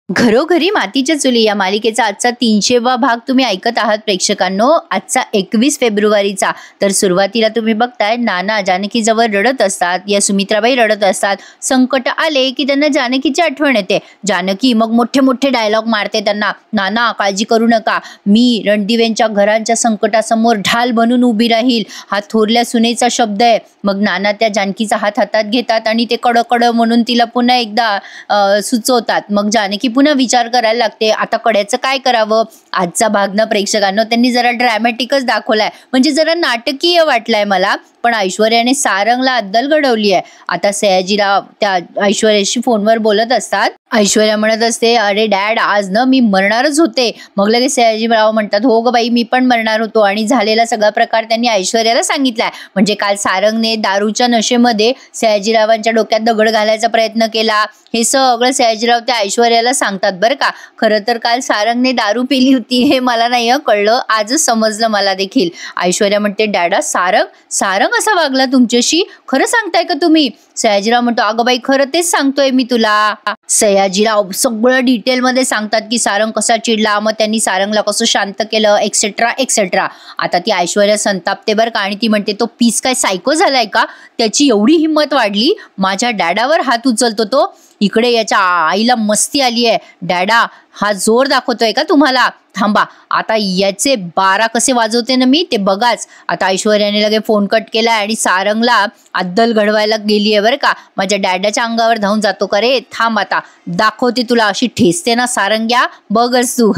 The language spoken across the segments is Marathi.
घरोघरी मातीच्या चुली या मालिकेचा आजचा 300वा भाग तुम्ही ऐकत आहात प्रेक्षकांनो. आजचा 21 फेब्रुवारीचा. तर सुरुवातीला तुम्ही बघताय नाना जानकीजवळ रडत असतात, या सुमित्राबाई रडत असतात. संकट आले की त्यांना जानकीची आठवण येते. जानकी मग मोठे मोठे डायलॉग मारते त्यांना, नाना काळजी करू नका, मी रणदिव्यांच्या घरांच्या संकटासमोर ढाल बनून उभी राहील, हा थोरल्या सुनेचा शब्द आहे. मग नाना त्या जानकीचा हात हातात घेतात आणि ते कडकड म्हणून तिला पुन्हा एकदा सुचवतात. मग जानकी पुन्हा विचार करायला लागते, आता कड्याचं काय करावं. आजचा भाग ना प्रेक्षकांनो त्यांनी जरा ड्रॅमॅटिकच दाखवलाय, म्हणजे जरा नाटकीय वाटलाय मला. पण ऐश्वर्याने सारंगला अद्दल घडवली आहे. आता सयाजीराव त्या ऐश्वर्याशी फोनवर बोलत असतात. ऐश्वर्या म्हणत असते, अरे डॅड आज ना मी मरणारच होते. मग लगेच सयाजीराव म्हणतात, हो ग बाई मी पण मरणार होतो. आणि झालेला सगळा प्रकार त्यांनी ऐश्वर्याला सांगितलाय. म्हणजे काल सारंगने दारूच्या नशेमध्ये सयाजीरावांच्या डोक्यात दगड घालायचा प्रयत्न केला, हे सगळं सयाजीराव त्या ऐश्वर्याला सांगतात बरं का. खरं तर काल सारंगने दारू पिली होती हे मला नाही कळलं, आजच समजलं मला देखील. ऐश्वर्या म्हणते, डॅडा सारंग असा वागला तुमच्याशी, खरं सांगताय का तुम्ही. सयाजीराव म्हणतो, अगं बाई खरं तेच सांगतोय मी तुला. सयाजीराव सगळं डिटेलमध्ये सांगतात की सारंग कसा चिडला, मग त्यांनी सारंगला कसं शांत केलं, एक्सेट्रा एक्सेट्रा. आता ती ऐश्वर्या संतापते बरं का, आणि ती म्हणते, तो पीस काय सायको झालाय का, त्याची एवढी हिंमत वाढली, माझ्या डॅडावर हात उचलतो तो. इकडे याच्या आईला मस्ती आली आहे, डॅडा हा जोर दाखवतोय का तुम्हाला, थांबा आता याचे 12 कसे वाजवते ना मी ते बघाच. आता ऐश्वर्याने लगे फोन कट केलाय आणि सारंगला अद्दल घडवायला गेली आहे बरं का. माझ्या डॅडाच्या अंगावर धावून जातो का रे, थांब आता दाखवते तुला, अशी ठेसते ना सारंग्या, बघच तू.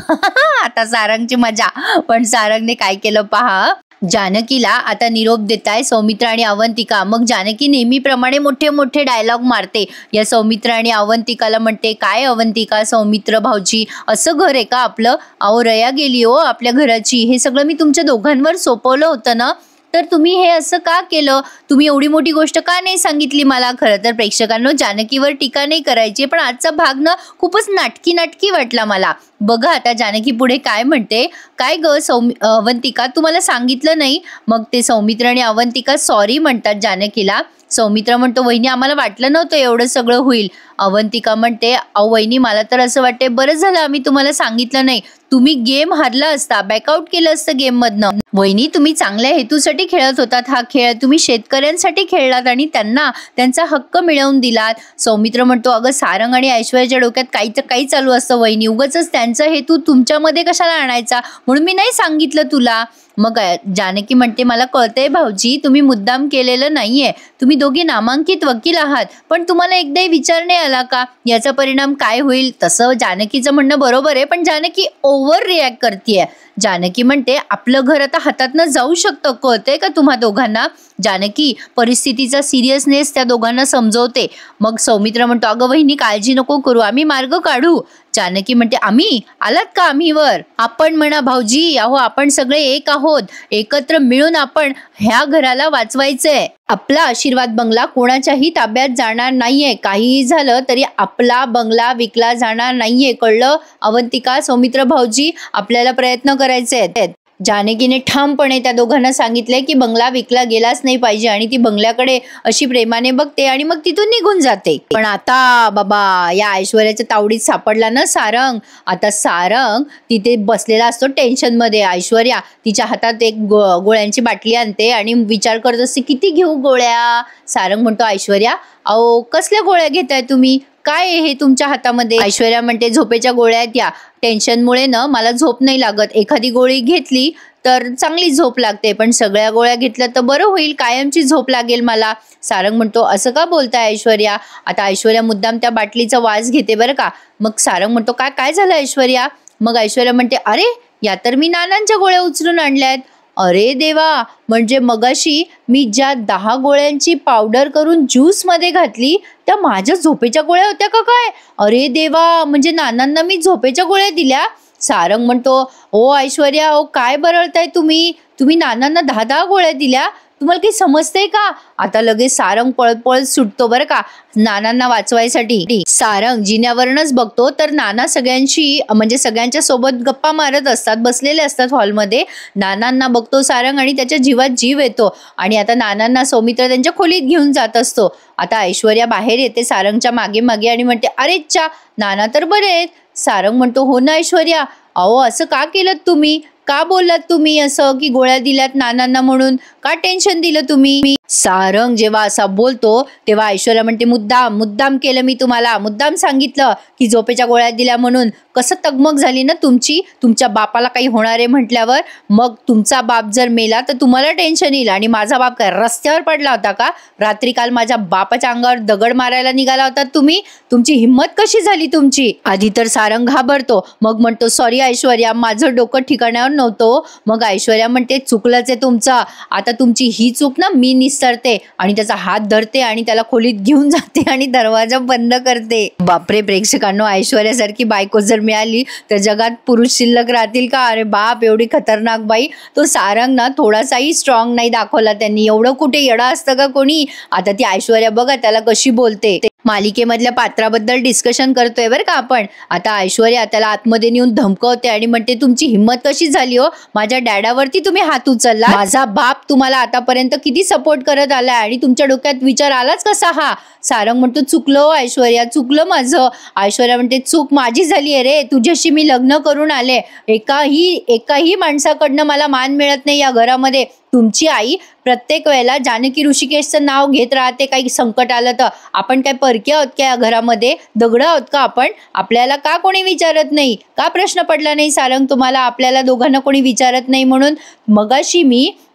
आता सारंगची मजा. पण सारंगने काय केलं पहा, जानकीला आता निरोप देताय सौमित्रा आणि अवंतिका. मग जानकी नेहमीप्रमाणे मोठे मोठे डायलॉग मारते. या सौमित्रा आणि अवंतिकाला म्हणते, काय अवंतिका, सौमित्र भाऊजी असं घर आहे का आपलं, अहो रया गेली हो आपल्या घराची, हे सगळं मी तुमच्या दोघांवर सोपवलं होतं ना, तर तुम्ही हे असं का केलं, तुम्ही एवढी मोठी गोष्ट का नाही सांगितली मला. खरं तर प्रेक्षकांनो जानकीवर टीका नाही करायची, पण आजचा भाग ना खूपच नाटकी वाटला मला. बघा आता जानकी पुढे काय म्हणते, काय ग अवंतिका तुम्हाला सांगितलं नाही. मग ते सौमित्र आणि अवंतिका सॉरी म्हणतात जानकीला. सौमित्र म्हणतो, वहिनी आम्हाला वाटलं नव्हतं एवढं सगळं होईल. अवंतिका म्हणते, अहो वहिनी मला तर असं वाटते बरं झालं आम्ही तुम्हाला सांगितलं नाही, तुम्ही गेम हरला असता, बॅकआउट केलं असतं गेम मधनं. वहिनी तुम्ही चांगल्या हेतूसाठी खेळत होतात हा खेळ, तुम्ही शेतकऱ्यांसाठी खेळलात आणि त्यांना त्यांचा हक्क मिळवून दिलात. सौमित्र म्हणतो, अगं सारंग आणि ऐश्वर्याच्या डोक्यात काही चालू असतं वहिनी, उगाचच त्यांचा हेतू तुमच्यामध्ये कशाला आणायचा, म्हणून मी नाही सांगितलं तुला. मग जानकी म्हणते, मला कळतंय भाऊजी तुम्ही मुद्दाम केलेलं नाहीये, तुम्ही दोघे नामांकित वकील आहात, पण तुम्हाला एकदाही विचार नाही आला का याचा परिणाम काय होईल. तसं जानकीचं म्हणणं बरोबर आहे, पण जानकी ओव्हर रिॲक्ट करतेय. जानकी म्हणते, आपलं घर आता हातातनं जाऊ शकतं, कळतंय का तुम्हा दोघांना. जानकी परिस्थितीचा सिरियसनेस त्या दोघांना समजवते. मग सौमित्र म्हणतो, अगं वहिनी काळजी नको करू, आम्ही मार्ग काढू. जानकी म्हणते, आम्ही आलात का आम्हीवर, आपण म्हणा भाऊजी, अहो आपण सगळे एक आहोत, एकत्र मिळून आपण ह्या घराला वाचवायचंय. आपला आशीर्वाद बंगला कोणाच्याही ताब्यात जाणार नाहीये, काहीही झालं तरी आपला बंगला विकला जाणार नाहीये, कळलं. अवंतिका सौमित्र भाऊजी आपल्याला प्रयत्न करायचे आहेत. जानकीने ठामपणे त्या दोघांना सांगितले की बंगला विकला गेलाच नाही पाहिजे, आणि ती बंगल्याकडे अशी प्रेमाने बघते आणि मग तिथून निघून जाते. पण आता बाबा या ऐश्वर्याच्या तावडीत सापडला ना सारंग. आता सारंग तिथे बसलेला असतो टेन्शन मध्ये. ऐश्वर्या तिच्या हातात एक गोळ्यांची बाटली आणते आणि विचार करत असते, किती घेऊ गोळ्या. सारंग म्हणतो, ऐश्वर्या अहो कसल्या गोळ्या घेताय तुम्ही, काय आहे हे तुमच्या हातामध्ये. ऐश्वर्या म्हणते, झोपेच्या गोळ्या आहेत या, टेन्शनमुळे ना मला झोप नाही लागत, एखादी गोळी घेतली तर चांगली झोप लागते, पण सगळ्या गोळ्या घेतल्या तर बरं होईल, कायमची झोप लागेल मला. सारंग म्हणतो, असं का बोलताय ऐश्वर्या. आता ऐश्वर्या मुद्दाम त्या बाटलीचा वास घेते बरं का. मग सारंग म्हणतो, काय झालं ऐश्वर्या. मग ऐश्वर्या म्हणते, अरे या तर मी नानांच्या गोळ्या उचलून आणल्यात. अरे देवा, म्हणजे मगाशी मी ज्या 10 गोळ्यांची पावडर करून ज्यूस मध्ये घातली त्या माझ्या झोपेच्या गोळ्या होत्या का काय. अरे देवा, म्हणजे नानांना मी झोपेच्या गोळ्या दिल्या. सारंग म्हणतो, ओ ऐश्वर्या ओ काय बरळताय तुम्ही नानांना 10 गोळ्या दिल्या, तुम्हाला काही समजतंय का. आता लगेच सारंग पळत सुटतो बरं का नानांना वाचवायसाठी. सारंग जिन्यावरूनच बघतो तर नाना सगळ्यांशी म्हणजे सगळ्यांच्या सोबत गप्पा मारत असतात, बसलेले असतात हॉलमध्ये. नानांना बघतो सारंग आणि त्याच्या जीवात जीव येतो, आणि आता नानांना सौमित्र त्यांच्या खोलीत घेऊन जात असतो. आता ऐश्वर्या बाहेर येते सारंगच्या मागे आणि म्हणते, अरे चा नाना तर बरे आहेत. सारंग म्हणतो, हो ना ऐश्वर्या, अहो असं का केलं तुम्ही, का बोललात तुम्ही असं की गोळ्या दिल्यात नानांना म्हणून, का टेन्शन दिलं तुम्ही. सारंग जेव्हा असा बोलतो तेव्हा ऐश्वर्या म्हणते, मुद्दाम मुद्दाम केलं मी तुम्हाला, मुद्दाम सांगितलं की झोपेच्या गोळ्या दिल्या म्हणून. कसं तगमग झाली ना तुमची, तुमच्या बापाला काही होणार आहे म्हटल्यावर. मग तुमचा बाप जर मेला तर तुम्हाला टेन्शन येईल, आणि माझा बाप काय रस्त्यावर पडला होता का, रात्री काल माझ्या बापाच्या अंगावर दगड मारायला निघाला होता तुम्ही, तुमची हिंमत कशी झाली तुमची. आधी तर सारंग घाबरतो, मग म्हणतो, सॉरी ऐश्वर्या, माझं डोकं ठिकाणावर नव्हतं. मग ऐश्वर्या म्हणते, चुकलंच आहे तुमचं, आता तुमची ही चूक ना मी निसरते, आणि त्याचा हात धरते आणि त्याला खोलीत घेऊन जाते आणि दरवाजा बंद करते. बापरे प्रेक्षकांनो, ऐश्वर्यासारखी बायको जर मिळाली तर जगात पुरुष शिल्लक राहतील का. अरे बाप, एवढी खतरनाक बाई. तो सारंग ना थोडासाही स्ट्रॉंग नाही दाखवला त्यांनी, एवढं कुठे येडा असतं का कोणी. आता ती ऐश्वर्या बघा त्याला कशी बोलते. मालिकेमधल्या पात्राबद्दल डिस्कशन करतोय बरं का आपण. आता ऐश्वर्या त्याला आतमध्ये नेऊन धमकवते आणि म्हणते, तुमची हिंमत कशी झाली हो, माझ्या डॅडावरती तुम्ही हात उचलला, माझा बाप तुम्हाला आतापर्यंत किती सपोर्ट करत आलाय आणि तुमच्या डोक्यात विचार आलाच कसा हा. सारंग म्हणतो, चुकलो ऐश्वर्या, चुकलं माझं. ऐश्वर्या म्हणते, चूक माझी झाली आहे रे, तुझ्याशी मी लग्न करून आले, एकाही माणसाकडनं मला मान मिळत नाही या घरामध्ये. तुमची आई प्रत्येक वेळेला जानकी ऋषिकेशचं नाव घेत राहते, काही संकट आलं तर. आपण काय परके आहोत का या घरामध्ये, दगड आहोत का आपण, आपल्याला का कोणी विचारत नाही, का प्रश्न पडला नाही सारंग तुम्हाला, आपल्याला दोघांना कोणी विचारत नाही म्हणून.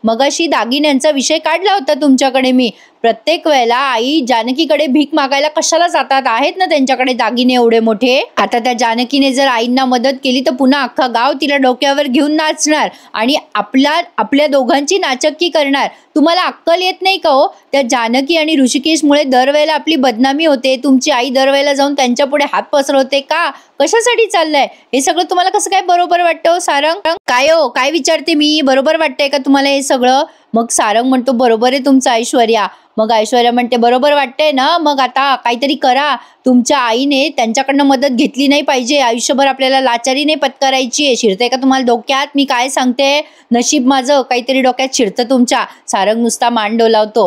मगाशी दागिन्यांचा विषय काढला होता तुमच्याकडे मी. प्रत्येक वेळेला आई जानकीकडे भीक मागायला कशाला जातात, आहेत ना त्यांच्याकडे दागिने एवढे मोठे. आता त्या जानकीने जर आईंना मदत केली तर पुन्हा अख्खा गाव तिला डोक्यावर घेऊन नाचणार आणि आपल्या दोघांची नाचक्की करणार. तुम्हाला अक्कल येत नाही का हो. त्या जानकी आणि ऋषिकेशमुळे दरवेळेला आपली बदनामी होते, तुमची आई दरवेळेला जाऊन त्यांच्या पुढे हात पसरवते का, कशासाठी चाललंय हे सगळं, तुम्हाला कसं काय बरोबर वाटतं हो सारंग. काय हो, काय विचारते मी, बरोबर वाटतंय का तुम्हाला हे सगळं. मग सारंग म्हणतो, बरोबर आहे तुमचं ऐश्वर्या. मग ऐश्वर्या म्हणते, बरोबर वाटतंय ना, मग आता काहीतरी करा. तुमच्या आईने त्यांच्याकडनं मदत घेतली नाही पाहिजे, आयुष्यभर आपल्याला लाचारी नाही पत्करायची आहे. शिरते का तुम्हाला डोक्यात, मी काय सांगते, नशीब माझं काहीतरी डोक्यात शिरतं तुमच्या. सारंग नुसता मान डोलावतो.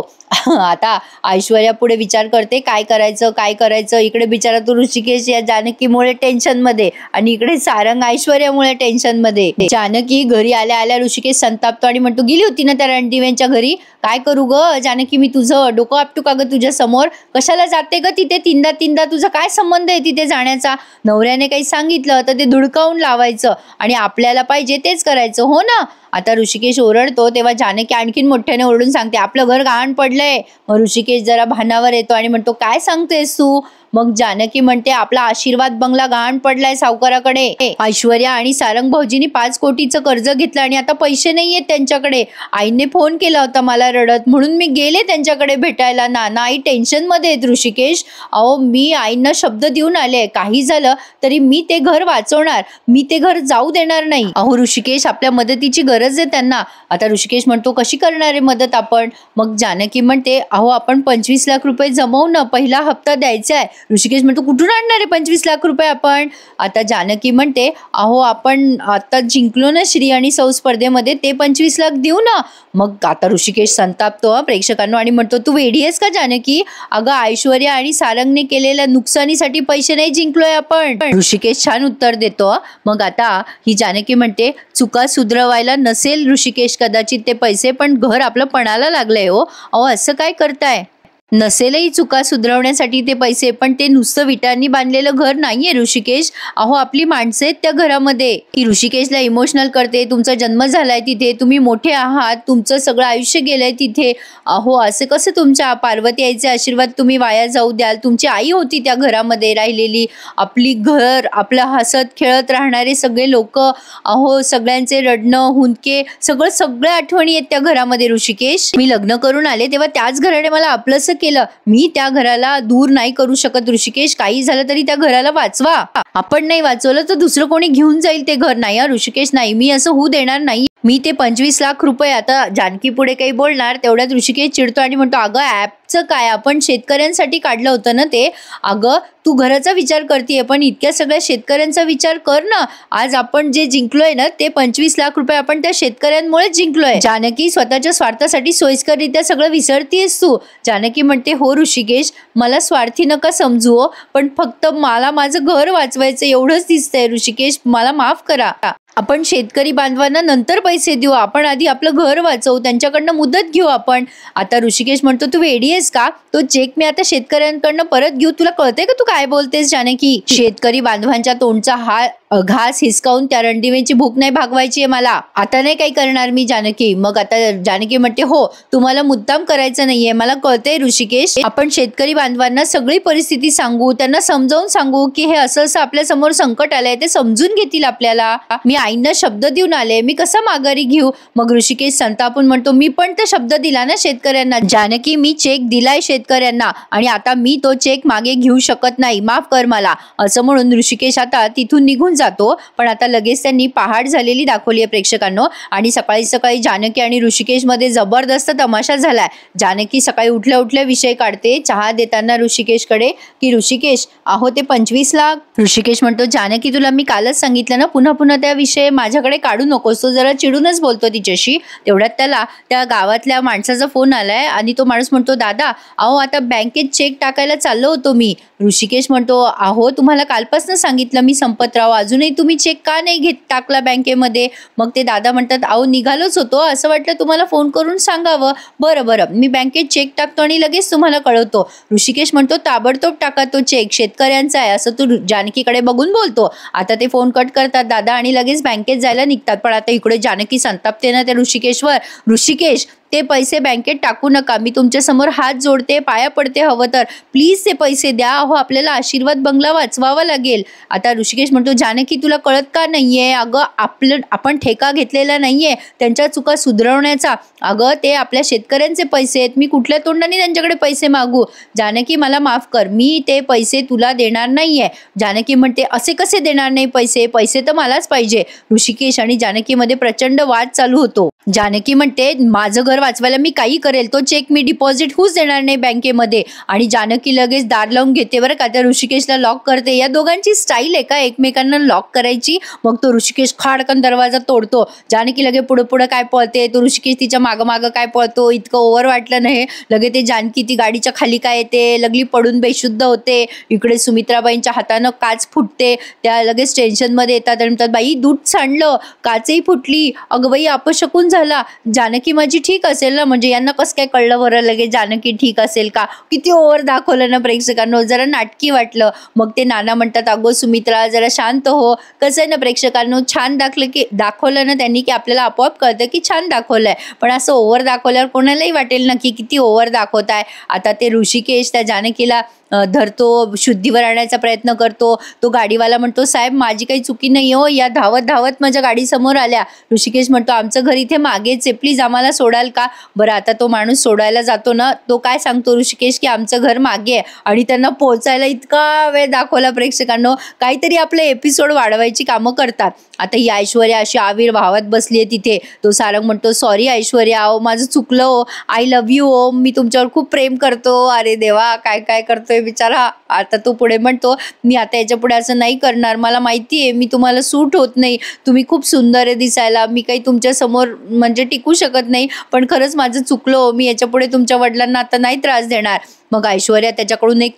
आता ऐश्वर्या पुढे विचार करते, काय करायचं. इकडे बिचारा तो ऋषिकेश या जानकीमुळे टेन्शन मध्ये, आणि इकडे सारंग ऐश्वर्यामुळे टेन्शन मध्ये. जानकी घरी आल्या आल्या ऋषिकेश संतापतो आणि म्हणतो, गेली होती ना त्या रणदिव्यांच्या घरी, काय करू ग जानकी मी तुझं, डोकं आपटू का ग तुझ्या समोर, कशाला जाते ग तिथे तीनदा, तुझा काय संबंध आहे तिथे जाण्याचा. नवऱ्याने काही सांगितलं तर ते धुडकावून लावायचं आणि आपल्याला पाहिजे तेच करायचं, हो ना. आता ऋषिकेश ओरडतो तेव्हा जानकी आणखीन मोठ्याने ओरडून सांगते, आपलं घर गहाण पडलंय. मग ऋषिकेश जरा भानावर येतो आणि म्हणतो, काय सांगतेस तू. मग जानकी म्हणते, आपला आशीर्वाद बंगला गहाण पडलाय सावकाराकडे. ऐश्वर्या आणि सारंग भाऊजींनी 5 कोटीचं कर्ज घेतलं आणि आता पैसे नाहीयेत त्यांच्याकडे. आईने फोन केला होता मला रडत, म्हणून मी गेले त्यांच्याकडे भेटायला. नाना आई टेन्शन मध्ये आहेत ऋषिकेश. अहो मी आईंना शब्द देऊन आले, काही झालं तरी मी ते घर वाचवणार, मी ते घर जाऊ देणार नाही. अहो ऋषिकेश, आपल्या मदतीची गरज आहे त्यांना. आता ऋषिकेश म्हणतो, कशी करणार आहे मदत आपण. मग जानकी म्हणते, अहो आपण 25 लाख रुपये जमवू ना, पहिला हप्ता द्यायचा आहे. ऋषिकेश म्हणतो, कुठून आणणार आहे 25 लाख रुपये आपण. आता जानकी म्हणते, अहो आपण आता जिंकलो ना श्री आणि सौ स्पर्धेमध्ये, ते 25 लाख देऊ ना. मग आता ऋषिकेश संतापतो प्रेक्षकांनो आणि म्हणतो, तू वेडी आहेस का जानकी, अगं ऐश्वर्या आणि सारंगने केलेल्या नुकसानीसाठी पैसे नाही जिंकलोय आपण. ऋषिकेश छान उत्तर देतो. मग आता ही जानकी म्हणते, चुका सुधरवायला नसेल ऋषिकेश कदाचित ते पैसे, पण घर आपलं पणाला लागलंय हो. अहो असं काय करताय. नसेलही चुका सुधारवण्यासाठी ते पैसे, पण ते नुसतं विटांनी बांधलेलं घर नाहीये ऋषिकेश. अहो आपली माणसं आहेत त्या घरामध्ये. ही ऋषिकेशला इमोशनल करते, तुमचा जन्म झालाय तिथे, तुम्ही मोठे आहात, तुमचं सगळं आयुष्य गेलंय तिथे. अहो असं कसं तुमच्या पार्वती आईचे आशीर्वाद तुम्ही वाया जाऊ द्याल. तुमची आई होती त्या घरामध्ये राहिलेली, आपली घर, आपलं हसत खेळत राहणारे सगळे लोक, अहो सगळ्यांचे रडणं हुंदके सगळ्या आठवणी आहेत त्या घरामध्ये ऋषिकेश. मी लग्न करून आले तेव्हा त्याच घराने मला आपलंसं केलं, मी त्या घराला दूर नाही करू शकत ऋषिकेश. काही झालं तरी त्या घराला वाचवा. आपण नाही वाचवलं तर दुसरं कोणी घेऊन जाईल ते घर. नाही ऋषिकेश, नाही, मी असं होऊ देणार नाही. मी ते 25 लाख रुपये आता जानकी पुढे काही बोलणार तेवढ्यात ऋषिकेश चिडतो आणि म्हणतो अगं ॲपचं काय, आपण शेतकऱ्यांसाठी काढलं होतं ना ते. अगं तू घराचा विचार करतेय पण इतक्या सगळ्या शेतकऱ्यांचा विचार कर ना. आज आपण जे जिंकलोय ना ते 25 लाख रुपये आपण त्या शेतकऱ्यांमुळेच जिंकलोय. जानकी स्वतःच्या स्वार्थासाठी सोयीस्कररित्या सगळं विसरतीयस तू. जानकी म्हणते हो ऋषिकेश, मला स्वार्थी नका समजू हो, पण फक्त मला माझं घर वाचवायचं एवढंच दिसतंय ऋषिकेश, मला माफ करा. आपण शेतकरी बांधवांना नंतर पैसे देऊ, आपण आधी आपलं घर वाचवू, त्यांच्याकडनं मुदत घेऊ आपण. आता ऋषिकेश म्हणतो तू वेडी आहेस का, तो चेक मी आता शेतकऱ्यांकडनं परत घेऊ, तुला कळतंय का तू काय बोलतेस जानकी. शेतकरी बांधवांच्या तोंडचा हा घास हिसकावून त्या रणदिवेची भूक नाही भागवायची आहे मला, आता नाही काही करणार मी जानकी. मग आता जानकी म्हणते हो तुम्हाला मुद्दाम करायचं नाहीये, मला कळतंय ऋषिकेश, आपण शेतकरी बांधवांना सगळी परिस्थिती सांगू, त्यांना समजावून सांगू की हे असं असं आपल्या समोर संकट आलंय, ते समजून घेतील आपल्याला. मी आईंना शब्द देऊन आले, मी कसा माघारी घेऊ. मग ऋषिकेश संतापून म्हणतो मी पण तर शब्द दिला ना शेतकऱ्यांना. जानकी मी चेक दिलाय शेतकऱ्यांना आणि आता मी तो चेक मागे घेऊ शकत नाही, माफ कर मला. असं म्हणून ऋषिकेश आता तिथून निघून जातो. पण आता लगेच त्यांनी पहाट झालेली दाखवली आहे प्रेक्षकांनो. आणि सकाळी सकाळी जानकी आणि ऋषिकेश मध्ये जबरदस्त तमाशा झालाय. जानकी सकाळी उठल्या उठल्या विषय काढते चहा देताना ऋषिकेशकडे की ऋषिकेश अहो ते 25 लाख. ऋषिकेश म्हणतो जानकी तुला मी कालच सांगितलं ना, पुन्हा पुन्हा त्या विषय माझ्याकडे काढू नकोस. तो जरा चिडूनच बोलतो तिच्याशी. तेवढ्यात त्याला त्या गावातल्या माणसाचा फोन आलाय आणि तो माणूस म्हणतो दादा अहो आता बँकेत चेक टाकायला चाललो होतो मी. ऋषिकेश म्हणतो अहो तुम्हाला कालपासून सांगितलं मी संपतराव, अजूनही तुम्ही चेक का नाही टाकला बँकेमध्ये. मग ते दादा म्हणतात अहो निघालोच होतो, असं वाटलं तुम्हाला फोन करून सांगावं. बरं बरं मी बँकेत चेक टाकतो आणि लगेच तुम्हाला कळवतो. ऋषिकेश म्हणतो ताबडतोब टाका तो चेक, शेतकऱ्यांचा आहे, असं तू जानकीकडे बघून बोलतो. आता ते फोन कट करतात दादा आणि लगेच बँकेत जायला निघतात. पण आता इकडे जानकी संतापते ना त्या ऋषिकेशवर. ऋषिकेश ते पैसे बँकेत टाकू नका, मी तुमच्या समोर हात जोडते, पाया पडते, हवं तर प्लीज ते पैसे द्या. अहो आपल्याला आशीर्वाद बंगला वाचवावा लागेल. आता ऋषिकेश म्हणतो जानकी तुला कळत का नाहीये, अगं आपण ठेका घेतलेला नाहीये त्यांच्या चुका सुधारवण्याचा. अगं ते आपल्या शेतकऱ्यांचे पैसे आहेत, मी कुठल्या तोंडाने त्यांच्याकडे पैसे मागू. जानकी मला माफ कर, मी ते पैसे तुला देणार नाहीये. जानकी म्हणते असे कसे देणार नाही पैसे, पैसे तर मलाच पाहिजे. ऋषिकेश आणि जानकी मध्ये प्रचंड वाद चालू होतो. जानकी म्हणते माझं घर वाचवायला मी काही करेल, तो चेक मी डिपॉझिट होऊच देणार नाही बँकेमध्ये. आणि जानकी लगेच दार लावून घेते बरं का, त्या ऋषिकेशला लॉक करते. या दोघांची स्टाईल आहे का एकमेकांना लॉक करायची. मग तो ऋषिकेश खाडकन दरवाजा तोडतो. जानकी लगे पुढे पुढे काय पळते, तो ऋषिकेश तिच्या मागं मागं काय पळतो. इतकं ओव्हर वाटलं नाही. लगे ते जानकी ती गाडीच्या खाली काय येते, लगली पडून बेशुद्ध होते. इकडे सुमित्राबाईंच्या हातानं काच फुटते. त्या लगेच टेन्शन मध्ये येतात आणि म्हणतात बाई दूध सांडलं, काचही फुटली, अगं बाई अपशकून झाला. जानकी माझी ठीक असेल ना, म्हणजे यांना कसं काय कळलं बरं लगेच जानकी ठीक असेल का. किती ओव्हर दाखवलं ना प्रेक्षकांनो, जरा नाटकी वाटलं. मग ते नाना म्हणतात अगो सुमित्रा जरा शांत हो. कसं आहे ना प्रेक्षकांनो, छान दाखवलं ना त्यांनी की आपल्याला आपोआप कळतं की छान दाखवलंय. पण असं ओव्हर दाखवल्यावर कोणालाही वाटेल ना की किती ओव्हर दाखवताय. आता ते ऋषिकेश त्या जानकीला धरतो, शुद्धीवर आणण्याचा प्रयत्न करतो. तो गाडीवाला म्हणतो साहेब माझी काही चुकी नाही हो, या धावत धावत माझ्या गाडी समोर आल्या. ऋषिकेश म्हणतो आमचं घर इथे मागेच आहे, प्लीज आम्हाला सोडाल का. बरं आता तो माणूस सोडायला जातो ना, तो काय सांगतो ऋषिकेश की आमचं घर मागे आहे. आणि त्यांना पोहोचायला इतका वेळ दाखवला प्रेक्षकांनो, काहीतरी आपले एपिसोड वाढवायची कामं करतात. आता ही ऐश्वर्या अशी आविर वाहवत बसली आहे तिथे. तो सारंग म्हणतो सॉरी ऐश्वर्या, ओ माझं चुकलं हो, आय लव्ह यू ओ, मी तुमच्यावर खूप प्रेम करतो. अरे देवा काय काय करतोय बिचारा. आता तो पुढे म्हणतो मी आता याच्या पुढे असं नाही करणार, मला माहिती आहे मी तुम्हाला सूट होत नाही, तुम्ही खूप सुंदर आहे दिसायला, मी काही तुमच्या समोर म्हणजे टिकू शकत नाही, पण खरंच माझं चुकलं, मी याच्या पुढे तुमच्या वडिलांना आता नाही त्रास देणार. मग ऐश्वर्या त्याच्याकडून एक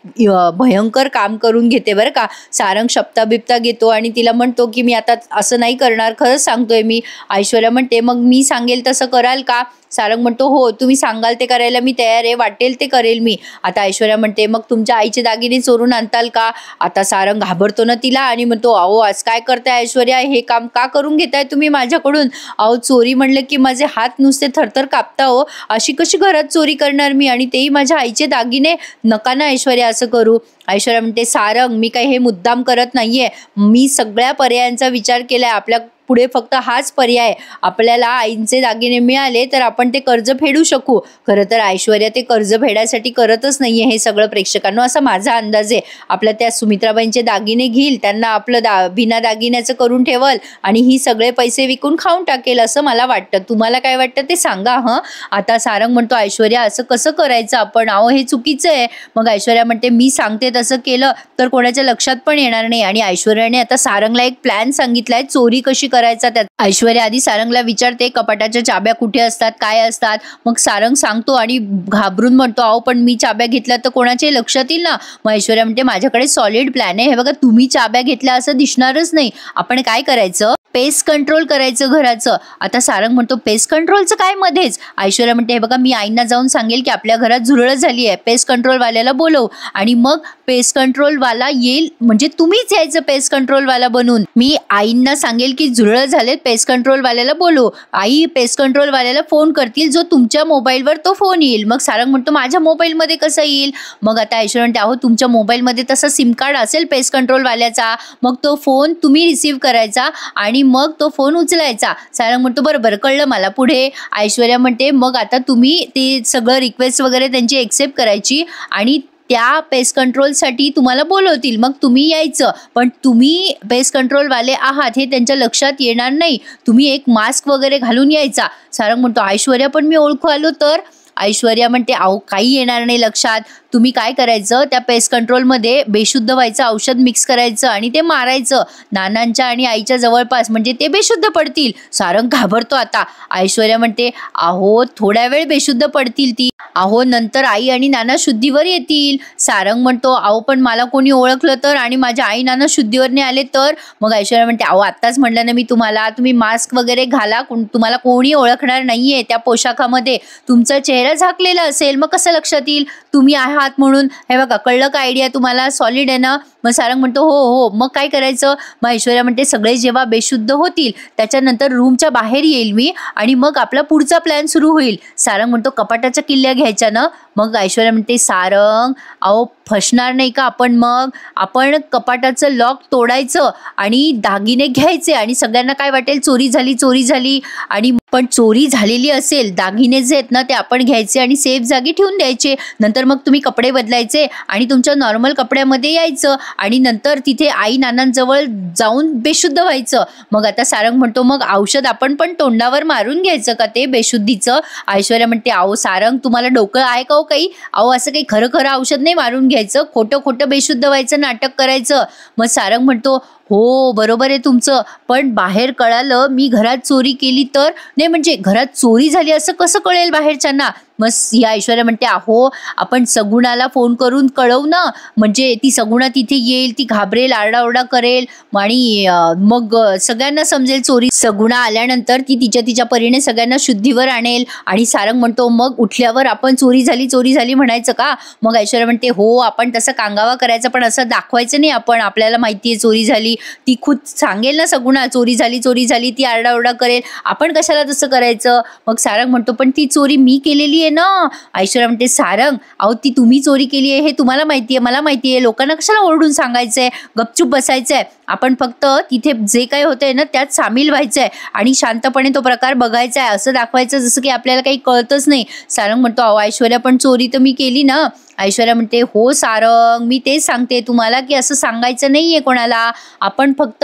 भयंकर काम करून घेते बरं का. सारंग शब्दा बिप्ता घेतो आणि तिला म्हणतो की मी आता असं नाही करणार, खरंच सांगतोय मी. ऐश्वर्या म्हणते मग मी सांगेल तसं कराल का. सारंग म्हणतो हो तुम्ही सांगाल ते करायला मी तयार आहे, वाटेल ते करेल मी. आता ऐश्वर्या म्हणते मग तुमच्या आईचे दागिने चोरून आणताल का. आता सारंग घाबरतो ना तिला आणि म्हणतो अहो आज काय करताय ऐश्वर्या, हे काम का करून घेताय तुम्ही माझ्याकडून. अहो चोरी म्हणलं की माझे हात नुसते थरथर कापता हो, अशी कशी घरात चोरी करणार मी, आणि तेही माझ्या आईचे दागिने. नका ना ऐश्वर्या असं करू. ऐश्वर्या म्हणते सारंग मी काही हे मुद्दाम करत नाहीये, मी सगळ्या पर्यायांचा विचार केलाय, आपल्या पुढे फक्त हाच पर्याय, आपल्याला आईंचे दागिने मिळाले तर आपण ते कर्ज फेडू शकू. खरं तर ऐश्वर्या ते कर्ज फेडायसाठी करतच नाहीये हे सगळं प्रेक्षकांनो, असा माझा अंदाज आहे. आपल्या त्या सुमित्राबाईंचे दागिने घेईल, त्यांना आपलं बिना दागिन्याचं करून ठेवल आणि ही सगळे पैसे विकून खाऊन टाकेल असं मला वाटतं. तुम्हाला काय वाटतं ते सांगा. आता सारंग म्हणतो ऐश्वर्या असं कसं करायचं आपण, अहो हे चुकीचं आहे. मग ऐश्वर्या म्हणते मी सांगते तसं केलं तर कोणाच्या लक्षात पण येणार नाही. आणि ऐश्वर्याने आता सारंगला एक प्लॅन सांगितलाय चोरी कशी करायचा. त्यात ऐश्वर्या आधी सारंगला विचारते कपाटाच्या चाब्या कुठे असतात, काय असतात. मग सारंग सांगतो आणि घाबरून म्हणतो अहो पण मी चाब्या घेतल्या तर कोणाच्या लक्षात येईल ना. मग ऐश्वर्या म्हणते माझ्याकडे सॉलिड प्लॅन आहे, हे बघा तुम्ही चाब्या घेतल्या असं दिसणारच नाही. आपण काय करायचं, पेस्ट कंट्रोल करायचं घराचं. आता सारंग म्हणतो पेस्ट कंट्रोलचं काय मध्येच. ऐश्वर्या म्हणते हे बघा मी आईंना जाऊन सांगेल की आपल्या घरात झुरळ झाली आहे, पेस्ट कंट्रोल वाल्याला बोलव आणि मग पेस्ट कंट्रोल वाला येईल, म्हणजे तुम्हीच यायचं पेस्ट कंट्रोल वाला बनून. मी आईंना सांगेल की झुरळ झालेत, पेस्ट कंट्रोल वाल्याला बोलव. आई पेस्ट कंट्रोल वाल्याला फोन करतील, जो तुमच्या मोबाईलवर तो फोन येईल. मग सारंग म्हणतो माझ्या मोबाईलमध्ये कसं येईल. मग आता ऐश्वर्या म्हणते अहो तुमच्या मोबाईलमध्ये तसा सिम कार्ड असेल पेस्ट कंट्रोल वाल्याचा, मग तो फोन तुम्ही रिसीव्ह करायचा आणि मग तो फोन उचलायचा. सारंग म्हणतो बरोबर कळलं मला. पुढे ऐश्वर्या म्हणते मग आता तुम्ही ते सगळं रिक्वेस्ट वगैरे त्यांची एक्सेप्ट करायची आणि त्या पेस्ट कंट्रोलसाठी तुम्हाला बोलवतील, मग तुम्ही यायचं. पण तुम्ही पेस्ट कंट्रोलवाले आहात हे त्यांच्या लक्षात येणार नाही, तुम्ही एक मास्क वगैरे घालून यायचा. सारंग म्हणतो ऐश्वर्या पण मी ओळखू आलो तर. ऐश्वर्या म्हणते अहो काही येणार नाही लक्षात, तुम्ही काय करायचं त्या पेस्ट कंट्रोलमध्ये बेशुद्ध व्हायचं औषध मिक्स करायचं आणि ते मारायचं नानांच्या आणि आईच्या जवळपास, म्हणजे ते बेशुद्ध पडतील. सारंग घाबरतो आता. ऐश्वर्या म्हणते अहो थोड्या वेळ बेशुद्ध पडतील ती, अहो नंतर आई आणि नाना शुद्धीवर येतील. सारंग म्हणतो अहो पण मला कोणी ओळखलं तर आणि माझ्या आई नाना शुद्धीवर नाही आले तर. मग ऐश्वर्या म्हणते अहो आत्ताच म्हटलं ना मी तुम्हाला, तुम्ही मास्क वगैरे घाला, तुम्हाला कोणी ओळखणार नाहीये त्या पोशाखामध्ये, तुमचा चेहरा झाकलेला असेल, मग कसं लक्षात येईल तुम्ही आहात म्हणून. हे बघा कळलं का आयडिया तुम्हाला, सॉलिड आहे ना. मग सारंग म्हणतो हो हो. मग काय करायचं. मग ऐश्वर्या म्हणते सगळे जेव्हा बेशुद्ध होतील त्याच्यानंतर रूमच्या बाहेर येईल मी आणि मग आपला पुढचा प्लॅन सुरू होईल. सारंग म्हणतो कपाटाच्या किल्ल्या घ्यायच्या ना. मग ऐश्वर्या म्हणते सारंग अहो फसणार नाही का आपण, मग आपण कपाटाचं लॉक तोडायचं आणि दागिने घ्यायचे आणि सगळ्यांना काय वाटेल चोरी झाली चोरी झाली, आणि पण चोरी झालेली असेल, दागिने जे आहेत ना ते आपण घ्यायचे आणि सेफ जागी ठेवून द्यायचे. नंतर मग तुम्ही कपडे बदलायचे आणि तुमच्या नॉर्मल कपड्यामध्ये यायचं आणि नंतर तिथे आई नानांजवळ जाऊन बेशुद्ध व्हायचं. मग आता सारंग म्हणतो मग औषध आपण पण तोंडावर मारून घ्यायचं का ते बेशुद्धीचं. ऐश्वर्या म्हणते अहो सारंग तुम्हाला डोकं आहे का हो काही, अहो असं काही खरं खरं औषध नाही मारून घ्यायचं, खोटं खोटं बेशुद्ध व्हायचं नाटक करायचं. मग सारंग म्हणतो हो बरोबर आहे तुमचं, पण बाहेर कळालं मी घरात चोरी केली तर, नाही म्हणजे घरात चोरी झाली असं कसं कळेल बाहेरच्यांना. मग या ऐश्वर्या म्हणते अहो आपण सगुणाला फोन करून कळवू ना, म्हणजे ती सगुणा तिथे येईल, ती घाबरेल, आरडाओरडा करेल आणि मग सगळ्यांना समजेल चोरी. सगुणा आल्यानंतर ती तिच्या परीने सगळ्यांना शुद्धीवर आणेल. आणि सारंग म्हणतो मग उठल्यावर आपण चोरी झाली म्हणायचं का. मग ऐश्वर्या म्हणते हो आपण तसं कांगावा करायचा, पण असं दाखवायचं नाही आपण, आपल्याला माहिती आहे चोरी झाली, ती खुद सांगेल ना सगुणा चोरी झाली, ती आरडाओरडा करेल, आपण कशाला तसं करायचं. मग सारंग म्हणतो पण ती चोरी मी केलेली आहे ना. ऐश्वर्या म्हणते सारंग अहो ती तुम्ही चोरी केली आहे हे तुम्हाला माहिती आहे, मला माहिती आहे, लोकांना कशाला ओरडून सांगायचंय, गपचूप बसायचंय. आपण फक्त तिथे जे काही होतंय ना त्यात सामील व्हायचंय आणि शांतपणे तो प्रकार बघायचा आहे, असं दाखवायचं जसं की आपल्याला काही कळतच नाही. सारंग म्हणतो अहो ऐश्वर्या पण चोरी तर मी केली ना. ऐश्वर्या म्हणते हो सारंग मी तेच सांगते तुम्हाला की असं सांगायचं नाहीये कोणाला, आपण फक्त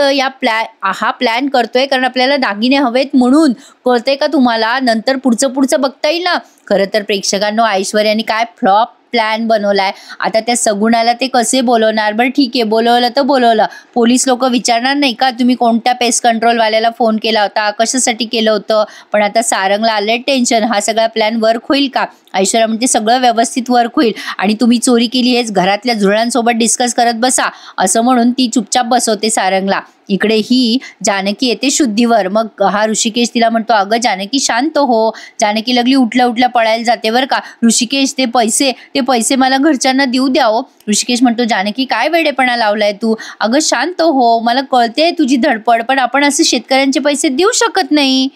हा प्लॅन करतोय कारण आपल्याला दागिने हवेत म्हणून, कळतंय का तुम्हाला, नंतर पुढचं बघता येईल ना. खरं तर प्रेक्षकांनो ऐश्वर्याने काय फ्लॉप प्लॅन बनवलाय. आता त्या सगुणाला ते कसे बोलवणार, बरं ठीक आहे बोलवलं तर बोलवलं, पोलीस लोक विचारणार नाही का तुम्ही कोणत्या पेस्ट कंट्रोलवाल्याला फोन केला होता, कशासाठी केलं होतं. पण आता सारंगला आलंय टेन्शन, हा सगळा प्लॅन वर्क होईल का. ऐश्वर्या म्हणते सगळं व्यवस्थित वर्क होईल आणि तुम्ही चोरी केली हेच घरातल्या जुळांसोबत डिस्कस करत बसा, असं म्हणून ती चुपचाप बसवते सारंगला. इकडे ही जानकी येते शुद्धीवर. मग हा ऋषिकेश तिला म्हणतो अगं जानकी शांत हो. जानकी लागली उठल्या पळायला जाते बरं का. ऋषिकेश ते पैसे मला घरच्यांना देऊ द्या हो. ऋषिकेश म्हणतो जानकी काय वेडेपणा लावलाय तू, अगं शांत हो, मला कळते तुझी धडपड, पण आपण असे शेतकऱ्यांचे पैसे देऊ शकत नाही.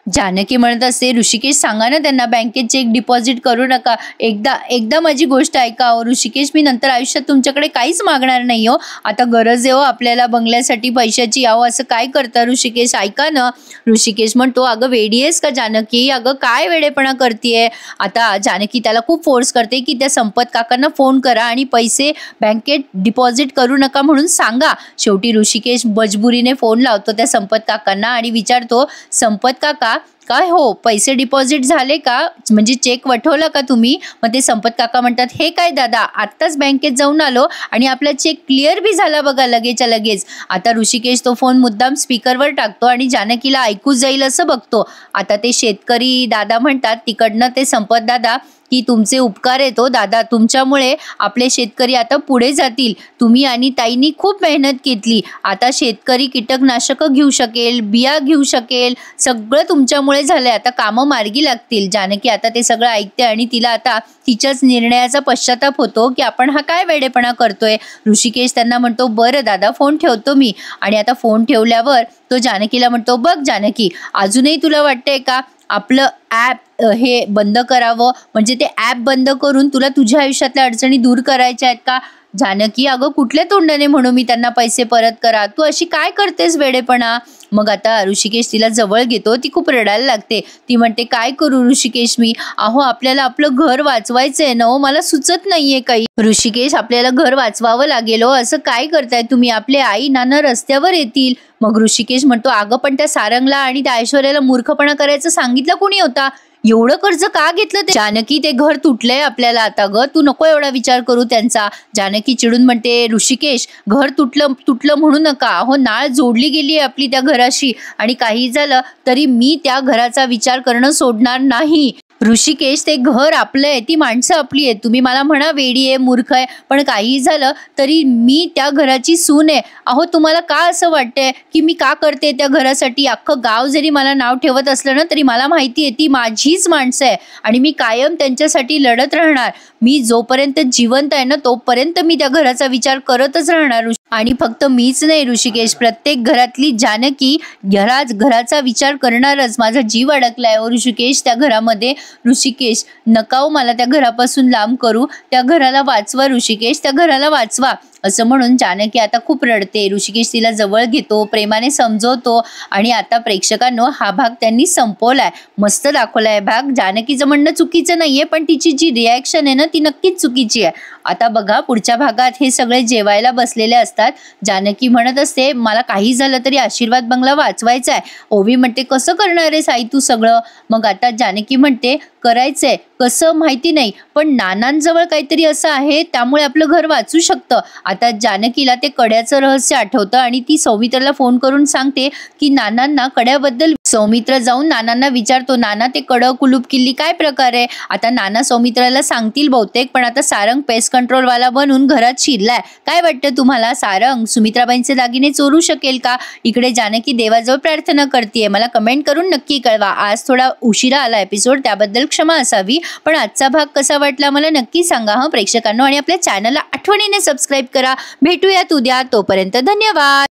जानकी म्हणत असते, ऋषिकेश सांगा ना त्यांना बँकेत चेक डिपॉझिट करू नका. एकदा माझी गोष्ट ऐका हो ऋषिकेश, मी नंतर आयुष्यात तुमच्याकडे काहीच मागणार नाही हो. आता गरज आहे हो आपल्याला बंगल्यासाठी पैशाची. यावं असं काय करता ऋषिकेश, ऐका ना. ऋषिकेश म्हणतो, अगं वेडी आहेस का जानकी, अगं काय वेडेपणा करतेय. आता जानकी त्याला खूप फोर्स करते की त्या संपत काकांना फोन करा आणि पैसे बँकेत डिपॉझिट करू नका म्हणून सांगा. शेवटी ऋषिकेश मजबुरीने फोन लावतो त्या संपत काकांना आणि विचारतो, संपत काका काय हो पैसे डिपॉझिट झाले का, म्हणजे चेक वठवला का तुम्ही. मग ते संपत काका म्हणतात, हे काय दादा, आत्ताच बँकेत जाऊन आलो आणि आपला चेक क्लिअर बी झाला बघा लगेचच्या लगेच. आता ऋषिकेश तो फोन मुद्दाम स्पीकरवर टाकतो आणि जानकीला ऐकू जाईल असं बघतो. आता ते शेतकरी दादा म्हणतात तिकडनं, ते संपत दादा, की तुमचे उपकार येतो दादा, तुमच्यामुळे आपले शेतकरी आता पुढे जातील. तुम्ही आणि ताईंनी खूप मेहनत घेतली. आता शेतकरी कीटकनाशकं घेऊ शकेल, बिया घेऊ शकेल, सगळं तुमच्यामुळे झालंय. आता कामं मार्गी लागतील. जानकी आता ते सगळं ऐकते आणि तिला आता तिच्याच निर्णयाचा पश्चाताप होतो की आपण हा काय वेडेपणा करतोय. ऋषिकेश त्यांना म्हणतो, बरं दादा फोन ठेवतो मी. आणि आता फोन ठेवल्यावर तो जानकीला म्हणतो, बघ जानकी, अजूनही तुला वाटतंय का आपलं ॲप हे बंद करावं, म्हणजे ते ॲप बंद करून तुला तुझ्या आयुष्यातल्या अडचणी दूर करायच्या आहेत का. जानकी, अगं कुठल्या तोंडाने म्हणू मी त्यांना पैसे परत करा, तू अशी काय करतेस वेडेपणा. मग आता ऋषिकेश तिला जवळ घेतो, ती खूप रडायला लागते. ती म्हणते, काय करू ऋषिकेश मी, अहो आपल्याला आपलं घर वाचवायचंय ना, मला सुचत नाहीये काही. ऋषिकेश, आपल्याला घर वाचवावं लागेल, असं काय करताय तुम्ही, आपले आई नाना रस्त्यावर येतील. मग ऋषिकेश म्हणतो, अगं पण त्या सारंगला आणि त्या ऐश्वर्याला मूर्खपणा करायचं सांगितलं कोणी होता, एवढं कर्ज का घेतलं ते. जानकी, ते घर तुटलंय आपल्याला आता ग, तू नको एवढा विचार करू त्यांचा. जानकी चिडून म्हणते, ऋषिकेश घर तुटलं म्हणू नका, अहो नाळ जोडली गेली आहे आपली त्या घराशी, आणि काही झालं तरी मी त्या घराचा विचार करणं सोडणार नाही. ऋषिकेश, ते घर आपलं आहे, ती माणसं आपली आहेत. तुम्ही मला म्हणा वेडी आहे, मूर्ख आहे, पण काही झालं तरी मी त्या घराची सून आहे. अहो तुम्हाला का असं वाटतंय की मी का करते त्या घरासाठी. अख्खं गाव जरी मला नाव ठेवत असलं ना, तरी मला माहिती आहे ती माझीच माणसं आहे आणि मी कायम त्यांच्यासाठी लढत राहणार. मी जोपर्यंत जिवंत आहे ना तोपर्यंत मी त्या घराचा विचार करतच राहणार. आणि फक्त मीच नाही ऋषिकेश, प्रत्येक घरातली जानकी घराचा विचार करणारच. माझा जीव अडकलाय ओ ऋषिकेश त्या घरामध्ये. ऋषिकेश, नका मला त्या घरापासून लांब करू, त्या घराला वाचवा ऋषिकेश, त्या घराला वाचवा. असं म्हणून जानकी आता खूप रडते. ऋषिकेश तिला जवळ घेतो, प्रेमाने समजवतो. आणि आता प्रेक्षकांनो, हा भाग त्यांनी संपवलाय, मस्त दाखवलाय भाग. जानकीचं म्हणणं चुकीचं नाहीये, पण तिची जी रिॲक्शन आहे ना ती नक्कीच चुकीची आहे. आता बघा पुढच्या भागात हे सगळे जेवायला बसलेले असतात. जानकी म्हणत असते, मला काही झालं तरी आशीर्वाद बंगला वाचवायचा आहे. ओवी म्हणते, कसं करणार आहेस आई तू सगळं. मग आता जानकी म्हणते, करायचंय कसं माहिती नाही, पण नानांजवळ काहीतरी असं आहे त्यामुळे आपलं घर वाचू शकतं. आता जानकीला ते कड्याचं रहस्य आठवतं आणि ती सौमित्राला फोन करून सांगते की नानांना कड्याबद्दल. सौमित्र जाऊन नानांना विचारतो, नाना ते कडं कुलूप किल्ली काय प्रकार आहे. आता नाना सौमित्राला सांगतील बहुतेक, पण आता सारंग पेस्ट कंट्रोलवाला बनून घरात शिरलाय. काय वाटतं तुम्हाला, सारंग सुमित्राबाईंचे दागिने चोरू शकेल का. इकडे जानकी देवाजवळ प्रार्थना करते. मला कमेंट करून नक्की कळवा. आज थोडा उशिरा आला एपिसोड, त्याबद्दल क्षमा असावी, पण आजचा भाग कसा वाटला मला नक्की सांगा प्रेक्षकांनो. आणि आपल्या चॅनलला आठवणीने सबस्क्राईब करा. भेटूयात उद्या, तोपर्यंत धन्यवाद.